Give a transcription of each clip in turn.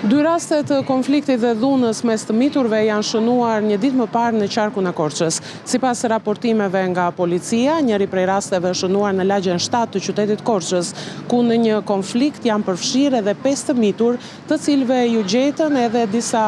Dy raste të konfliktit dhe dhunës mes të miturve janë shënuar një ditë më parë në qarkun e Korçës. Sipas raportimeve nga policia, njëri prej rasteve shënuar në lagjen 7 të qytetit Korçës, ku në një konflikt janë përfshirë edhe 5 të mitur, të cilëve ju gjetën edhe disa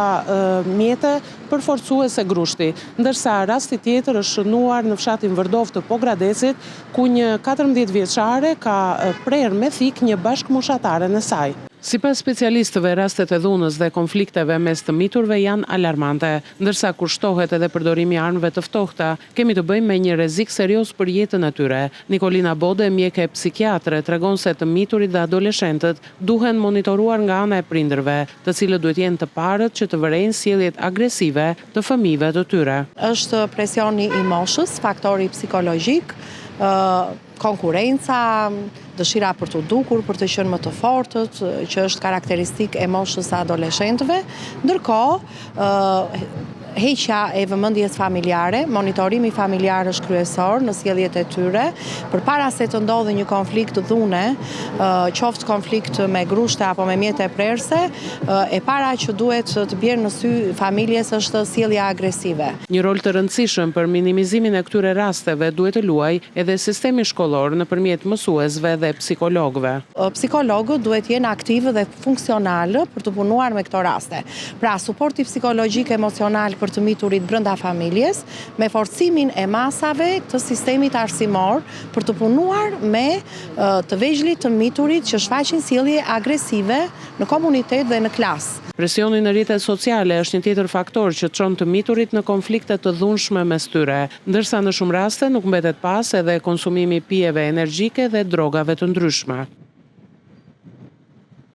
mjete përforcuese grushti, ndërsa rasti tjetër është shënuar në fshatin Vërdov të Pogradesit, ku një 14 vjeçare ka prerë me thik një bashkëmoshatare në saj. Sipas specialistëve, rastet e dhunës dhe konflikteve mes të miturve janë alarmante, ndërsa kur shtohet edhe përdorimi i armëve të ftohta, kemi të bëjmë me një rrezik serioz për jetën e tyre. Nikolina Bode, mjeke psikiatre, tregon se të miturit dhe adoleshentët duhen monitoruar nga ana e prindërve, të cilët duhet jenë të parët që të vërejnë sjelljet agresive të fëmijëve të tyre. Është presioni i moshës, faktori psikologjik, konkurenca, dëshira për të dukur, për të qenë më të fortët, që është karakteristik e moshës së adoleshentëve, ndërkohë heqja e vëmendjes familjare, monitorimi familjar është kryesor në sjelljet e tyre, përpara se të ndodhë një konflikt dhune, qoftë konflikt me grushte apo me mjete prerëse, e para që duhet të bjerë në sy familjes është sjellja agresive. Një rol të rëndësishëm për minimizimin e këtyre rasteve duhet të luajë edhe sistemi shkollor nëpërmjet mësuesve dhe psikologëve. Psikologët duhet jenë aktivë dhe funksionalë për të punuar me këto raste. Pra, suporti psikologjik emocional për të miturit brenda familjes, me forcimin e masave të sistemit arsimor për të punuar me të vegjëlit të miturit që shfaqin sjellje agresive në komunitet dhe në klasë. Presioni në rrjetet sociale është një tjetër faktor që çon të miturit në konflikte të dhunshme mes tyre, ndërsa në shumë raste nuk mbetet pas edhe konsumimi i pijeve energjike dhe drogave të ndryshme.